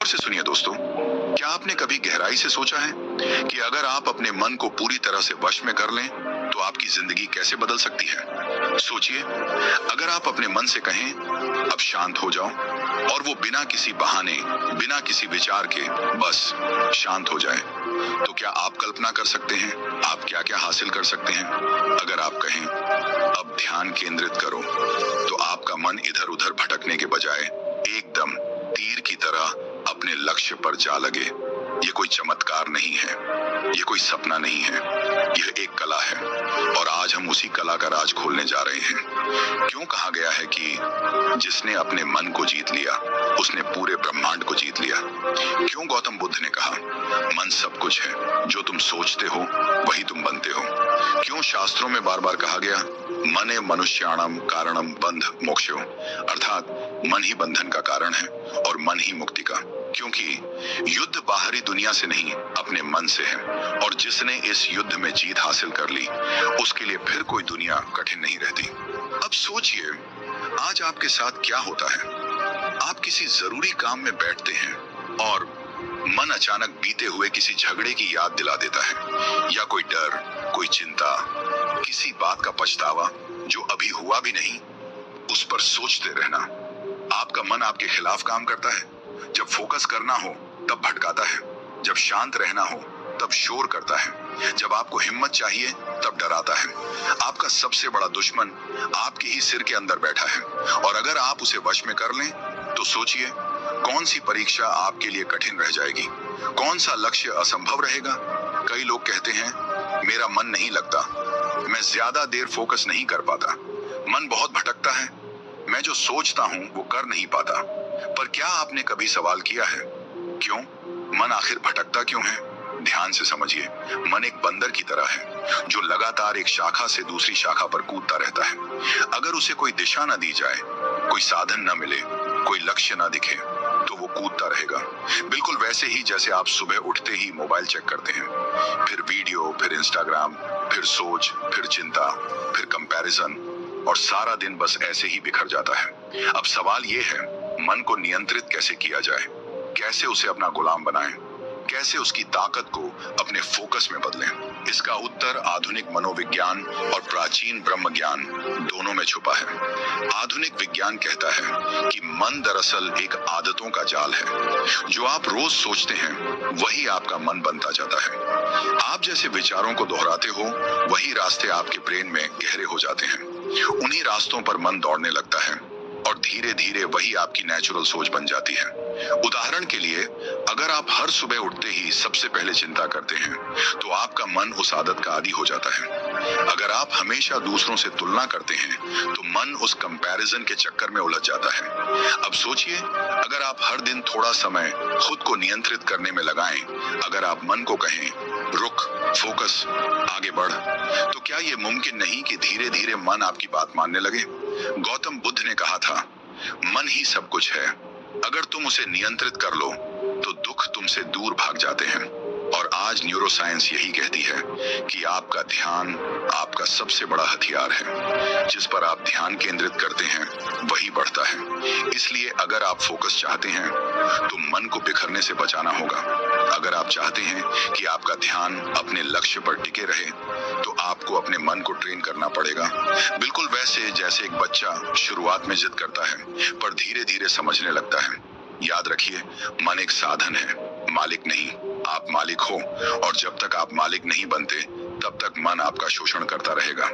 से सुनिए दोस्तों, क्या आपने कभी गहराई से सोचा है कि अगर आप अपने मन को पूरी तरह से वश में कर लें तो आपकी जिंदगी कैसे बदल सकती है। सोचिए, अगर आप अपने मन से कहें अब शांत हो जाओ, और वो बिना किसी बहाने, बिना किसी विचार के बस शांत हो जाए, तो क्या आप कल्पना कर सकते हैं आप क्या क्या हासिल कर सकते हैं। अगर आप कहें अब ध्यान केंद्रित करो, तो आपका मन इधर उधर भटकने के बजाय एकदम तीर की तरह अपने लक्ष्य पर जा लगे। ये कोई चमत्कार नहीं है, ये कोई सपना नहीं है, यह एक कला है, और आज हम उसी कला का राज खोलने जा रहे हैं। क्यों कहा गया है कि जिसने अपने मन को जीत लिया उसने पूरे ब्रह्मांड को जीत लिया। क्यों गौतम बुद्ध ने कहा मन सब कुछ है, जो तुम सोचते हो वही तुम बनते हो। क्यों शास्त्रों में बार बार कहा गया मने मनुष्याणम कारणम बंध मोक्षो, अर्थात मन ही बंधन का कारण है और मन ही मुक्ति का। क्योंकि युद्ध बाहरी दुनिया से नहीं, अपने मन से है, और जिसने इस युद्ध में जीत हासिल कर ली उसके लिए फिर कोई दुनिया कठिन नहीं रहती। अब सोचिए, आज आपके साथ क्या होता है। आप किसी जरूरी काम में बैठते हैं और मन अचानक बीते हुए किसी झगड़े की याद दिला देता है, या कोई डर, कोई चिंता, किसी बात का पछतावा जो अभी हुआ भी नहीं, उस पर सोचते रहना। आपका मन आपके खिलाफ काम करता है। जब फोकस करना हो तब भटकाता है, जब शांत रहना हो तब शोर करता है, जब आपको हिम्मत चाहिए तब डराता है। आपका सबसे बड़ा दुश्मन आपके ही सिर के अंदर बैठा है, और अगर आप उसे वश में कर लें तो सोचिए कौन सी परीक्षा आपके लिए कठिन रह जाएगी, कौन सा लक्ष्य असंभव रहेगा। कई लोग कहते हैं मेरा मन नहीं लगता, मैं ज्यादा देर फोकस नहीं कर पाता, मन बहुत भटकता है, मैं जो सोचता हूं वो कर नहीं पाता। पर क्या आपने कभी सवाल किया है क्यों मन आखिर भटकता क्यों है? ध्यान से समझिए, मन एक बंदर की तरह है जो लगातार एक शाखा से दूसरी शाखा पर कूदता रहता है। अगर उसे कोई दिशा न दी जाए, कोई साधन न मिले, कोई लक्ष्य न दिखे, तो वो कूदता रहेगा। बिल्कुल वैसे ही जैसे आप सुबह उठते ही मोबाइल चेक करते हैं, फिर वीडियो, फिर इंस्टाग्राम, फिर सोच, फिर चिंता, फिर कंपैरिजन, और सारा दिन बस ऐसे ही बिखर जाता है। अब सवाल ये है, मन को नियंत्रित कैसे किया जाए, कैसे उसे अपना गुलाम बनाएं, कैसे उसकी ताकत को अपने फोकस में बदलें। इसका उत्तर आधुनिक मनोविज्ञान और प्राचीन ब्रह्म ज्ञान दोनों में छुपा है। आधुनिक विज्ञान कहता है कि मन दरअसल एक आदतों का जाल है। जो आप रोज सोचते हैं वही आपका मन बनता जाता है। आप जैसे विचारों को दोहराते हो वही रास्ते आपके ब्रेन में गहरे हो जाते हैं। उन्हीं रास्तों पर मन दौड़ने लगता है, और धीरे धीरे वही आपकी नेचुरल सोच बन जाती है। उदाहरण के लिए, अगर आप हर सुबह उठते ही सबसे पहले चिंता करते हैं तो आपका मन उस आदत का आदी हो जाता है। अगर आप हमेशा दूसरों से तुलना करते हैं तो मन उस कंपैरिजन के चक्कर में उलझ जाता है। अब सोचिए, अगर आप हर दिन थोड़ा समय खुद को नियंत्रित करने में लगाएं, अगर आप मन को कहें रुक, फोकस, आगे बढ़, तो क्या ये मुमकिन नहीं कि धीरे धीरे मन आपकी बात मानने लगे। गौतम बुद्ध ने कहा था मन ही सब कुछ है, अगर तुम उसे नियंत्रित कर लो तो दुख तुमसे दूर भाग जाते हैं। और आज न्यूरोसाइंस यही कहती है कि आपका ध्यान आपका सबसे बड़ा हथियार है। जिस पर आप ध्यान केंद्रित करते हैं वही बढ़ता है। इसलिए अगर आप फोकस चाहते हैं तो मन को बिखरने से बचाना होगा। अगर आप चाहते हैं कि आपका ध्यान अपने लक्ष्य पर टिके रहे तो आपको अपने मन को ट्रेन करना पड़ेगा। बिल्कुल वैसे जैसे एक बच्चा शुरुआत में जिद करता है पर धीरे धीरे समझने लगता है। याद रखिए, मन एक साधन है, मालिक नहीं। आप मालिक हो, और जब तक आप मालिक नहीं बनते तब तक मन आपका शोषण करता रहेगा।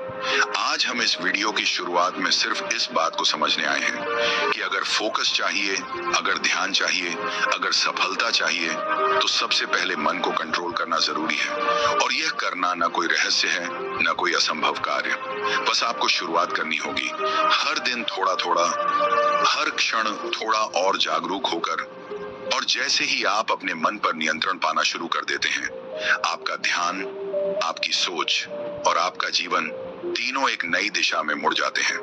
आज हम इस वीडियो की शुरुआत में सिर्फ इस बात को समझने आए हैं कि अगर फोकस चाहिए, अगर ध्यान चाहिए, अगर सफलता चाहिए, तो सबसे पहले मन को कंट्रोल करना जरूरी है। और यह करना न कोई रहस्य है, न कोई असंभव कार्य। बस आपको शुरुआत करनी होगी, हर दिन थोड़ा थोड़ा, हर क्षण थोड़ा और जागरूक होकर। और जैसे ही आप अपने मन पर नियंत्रण पाना शुरू कर देते हैं, आपका ध्यान, आपकी सोच और आपका जीवन तीनों एक नई दिशा में मुड़ जाते हैं।